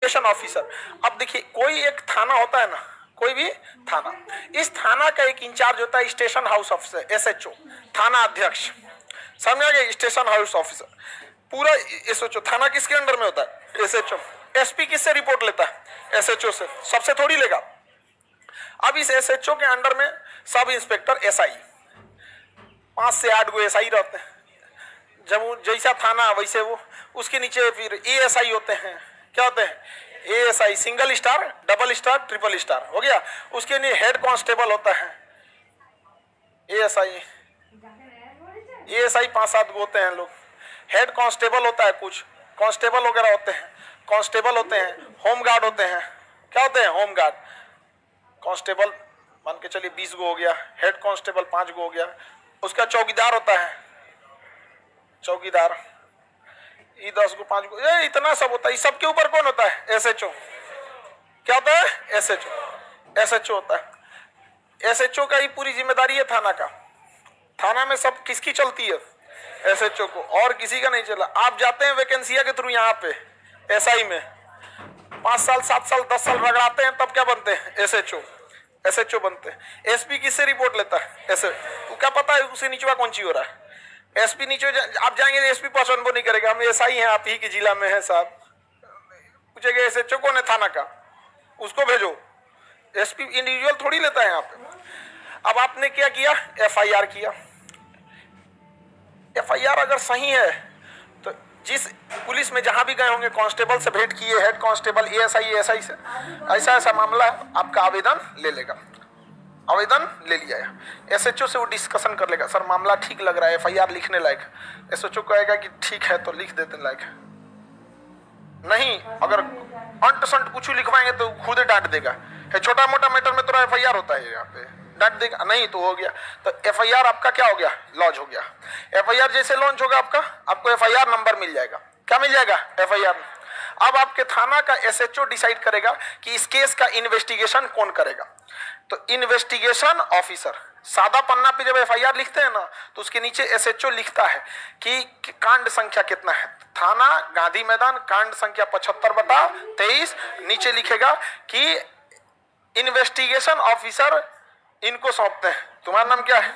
Station officer. अब देखिए कोई एक थाना होता है ना, कोई भी थाना, इस थाना का एक इंचार्ज होता है स्टेशन हाउस ऑफिसर, एसएचओ, थाना अध्यक्ष, समझ गए, स्टेशन हाउस ऑफिसर पूरा एसएचओ। थाना किसके अंडर में होता है? एसएचओ। एसपी किससे रिपोर्ट लेता है? एसएचओ से, सबसे थोड़ी लेगा। अब इस एसएचओ के अंडर में सब इंस्पेक्टर एसआई, 5 से 8 गो एसआई रहते हैं। जब जैसा थाना वैसे वो, उसके नीचे फिर एएसआई होते हैं। क्या होते हैं? ASI, single star, double star, triple star, हो गया। उसके लिए हेड कांस्टेबल होता है एएसआई। एएसआई 5-7 गो होते हैं लोग। हेड कांस्टेबल होता है, कुछ कांस्टेबल वगैरह होते हैं, कांस्टेबल होते हैं, होमगार्ड होते हैं। क्या होते हैं? होमगार्ड। कांस्टेबल मान के चलिए 20 गो हो गया, हेड कांस्टेबल 5 गो हो गया। उसका चौकीदार होता है, चौकीदार, ये 10 गो, 5 गो, ये इतना सब होता है। इस सब के ऊपर कौन होता है? एसएचओ। क्या होता है? एसएचओ। एसएचओ होता है। एसएचओ का ही पूरी जिम्मेदारी है थाना का। थाना में सब किसकी चलती है? एसएचओ को, और किसी का नहीं चला। आप जाते हैं वैकेंसिया के थ्रू यहाँ पे एसआई में, 5 साल 7 साल 10 साल रगड़ाते हैं, तब क्या बनते हैं? एसएचओ। एसएचओ बनते हैं। एसपी किससे रिपोर्ट लेता है? ऐसे तो क्या पता है उसे नीचवा कौन सी हो रहा है? एसपी नीचे आप जाएंगे, एसपी पसंद वो नहीं करेगा, हम एसआई हैं, आप ही के जिला में है साहब, पूछेगा एसएचओ कौन है थाना का, उसको भेजो। एसपी इंडिविजुअल थोड़ी लेता है यहाँ पे। अब आपने क्या किया? एफआईआर किया। एफआईआर अगर सही है तो जिस पुलिस में जहां भी गए होंगे, कांस्टेबल से भेंट किए, हेड कांस्टेबल, एएसआई, एसआई से, ऐसा ऐसा मामला है, आपका आवेदन ले लेगा। आवेदन ले लिया है, एसएचओ से वो डिस्कशन कर लेगा, सर मामला ठीक लग रहा है, एफआईआर लिखने लायक। एसएचओ कहेगा कि ठीक है तो लिख देते लायक। नहीं, अगर अंट संट कुछ लिखवाएंगे तो खुद डांट देगा, है छोटा मोटा मैटर में तो एफआईआर होता है यहाँ पे, डांट देगा। नहीं तो हो गया, तो एफआईआर आपका क्या हो गया? लॉन्च हो गया। एफआईआर जैसे लॉन्च होगा आपका, आपको एफआईआर नंबर मिल जाएगा। क्या मिल जाएगा? एफआईआर। अब आपके थाना का एसएचओ डिसाइड करेगा कि इस केस का इन्वेस्टिगेशन कौन करेगा। तो इन्वेस्टिगेशन ऑफिसर, सादा पन्ना पे जब एफआईआर लिखते हैं ना, तो उसके नीचे एसएचओ लिखता है कि कांड संख्या कितना है। थाना गांधी मैदान, कांड संख्या 75/23, नीचे लिखेगा कि इन्वेस्टिगेशन ऑफिसर इनको सौंपते हैं। तुम्हारा नाम क्या है?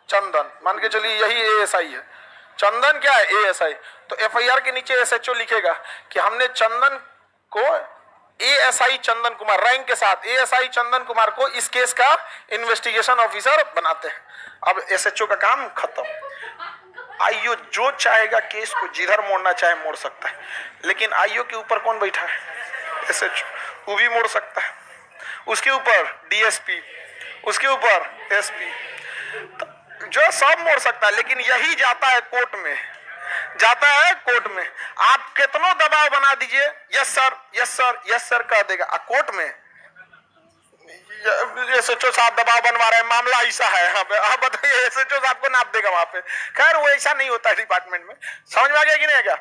चंदन, मान के चलिए यही एएसआई है। चंदन क्या है? एएसआई। तो एफआईआर के नीचे एसएचओ लिखेगा कि हमने चंदन को, एएसआई चंदन कुमार रैंक के साथ, एएसआई चंदन कुमार को इस केस का इन्वेस्टिगेशन ऑफिसर बनाते हैं। अब एसएचओ का काम खत्म। आईओ जो चाहेगा केस को जिधर मोड़ना चाहे मोड़ सकता है, लेकिन आईओ के ऊपर कौन बैठा है? एसएचओ। वो भी मोड़ सकता है, उसके ऊपर डीएसपी, उसके ऊपर एसपी, जो सब मोड़ सकता है। लेकिन यही जाता है कोर्ट में, जाता है कोर्ट में। आप कितनो दबाव बना दीजिए, yes sir, yes sir, yes sir कह देगा। कोर्ट में एसएचओ साहब दबाव बनवा रहे हैं, मामला ऐसा है यहाँ पे, आप बताइए, एसएचओ साहब को नाप देगा वहां पे। खैर वो ऐसा नहीं होता है डिपार्टमेंट में, समझ में आ गया कि नहीं आएगा?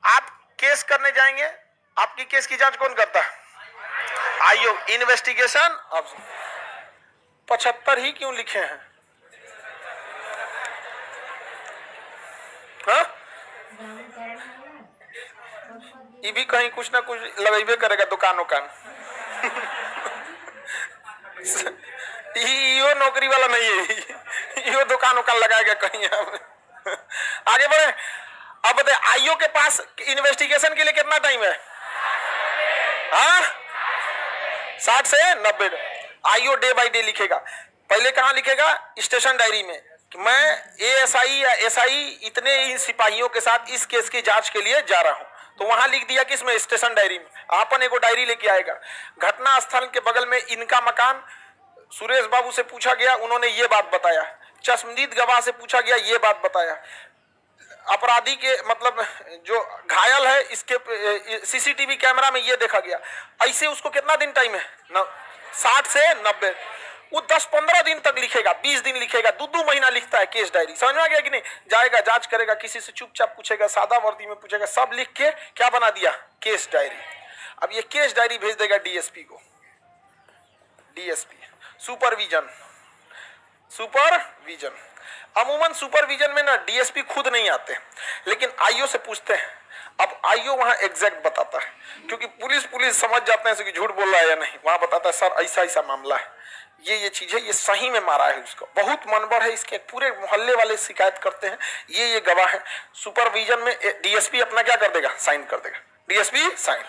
आप केस करने जाएंगे, आपकी केस की जांच कौन करता है? आईओ। इन्वेस्टिगेशन। अब 75 ही क्यों लिखे हैं? हाँ? ये भी कहीं कुछ ना कुछ लगेबे करेगा, दुकान उकान। यो नौकरी वाला नहीं है, यो दुकान उकान लगाएगा कहीं। आगे बढ़े। अब बताए आईओ के पास इन्वेस्टिगेशन के लिए कितना टाइम है? हाँ, 60 से 90। आईओ डे बाय डे लिखेगा। पहले कहाँ लिखेगा? स्टेशन डायरी में कि मैं एएसआई या एसआई इतने इन सिपाहियों के साथ इस केस की जांच के लिए जा रहा हूं। तो वहां लिख दिया कि इसमें स्टेशन डायरी में आपन एगो डायरी लेके आएगा। घटना स्थल के बगल में इनका मकान, सुरेश बाबू से पूछा गया, उन्होंने ये बात बताया। चश्मदीद गवाह से पूछा गया, ये बात बताया। अपराधी के मतलब जो घायल है, इसके सीसीटीवी कैमरा में ये देखा गया। ऐसे उसको कितना दिन टाइम है? 60 से 90। वो 10-15 दिन तक लिखेगा, 20 दिन लिखेगा, 2-2 महीना लिखता है केस डायरी। समझ में आ गया कि नहीं? जाएगा, जांच करेगा, किसी से चुपचाप पूछेगा, सादा वर्दी में पूछेगा, सब लिख के क्या बना दिया? Case diary. अब ये केस डायरी भेज देगा डीएसपी को। DSP supervision, supervision. अमूमन सुपरविजन में ना डीएसपी खुद नहीं आते, लेकिन आईओ से पूछते हैं, अब आईओ वहां एग्जैक्ट बताता है, क्योंकि पुलिस समझ जाते हैं कि झूठ बोल रहा है या नहीं। वहां बताता है सर ऐसा ऐसा मामला है, ये चीज है, ये सही में मारा है उसको, बहुत मनबड़ है इसके, पूरे मोहल्ले वाले शिकायत करते हैं, ये गवाह है। सुपरविजन में डीएसपी अपना क्या कर देगा, साइन कर देगा, डीएसपी साइन,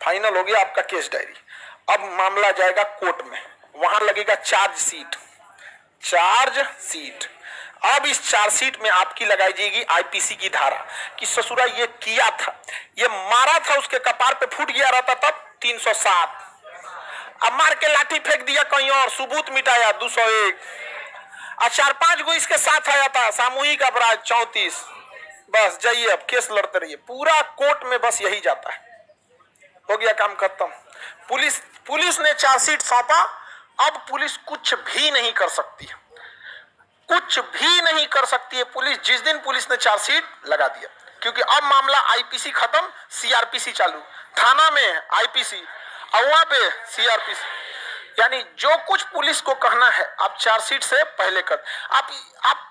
फाइनल हो गया आपका केस डायरी। अब मामला जाएगा कोर्ट में, वहां लगेगा चार्जशीट। अब इस चार्जशीट में आपकी लगाई जाएगी आईपीसी की धारा कि ससुरा ये किया था, ये मारा था, उसके कपार पे फूट गया रहता तब 307, अब मार के लाठी फेंक दिया कहीं और, सबूत मिटाया 201, और 4-5 गो इसके साथ आया था, सामूहिक अपराध 34। बस जाइए, अब केस लड़ते रहिए पूरा कोर्ट में, बस यही जाता है, हो गया काम खत्म। पुलिस ने चार्जशीट सौंपा, अब पुलिस कुछ भी नहीं कर सकती, कुछ भी नहीं कर सकती है पुलिस, जिस दिन पुलिस ने चार्जशीट लगा दिया, क्योंकि अब मामला आईपीसी खत्म, सीआरपीसी चालू, थाना में आईपीसी, अगवा पे सीआरपीसी, यानी जो कुछ पुलिस को कहना है आप चार्जशीट से पहले कर, आप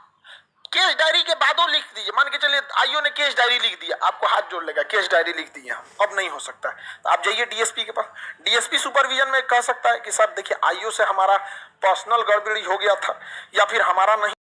केस डायरी के बादो लिख दीजिए, मान के चलिए आईओ ने केस डायरी लिख दिया, आपको हाथ जोड़ लेगा, केस डायरी लिख दी, अब नहीं हो सकता है, तो आप जाइए डीएसपी के पास, डीएसपी सुपरविजन में कह सकता है कि सर देखिए आईओ से हमारा पर्सनल गड़बड़ी हो गया था, या फिर हमारा नहीं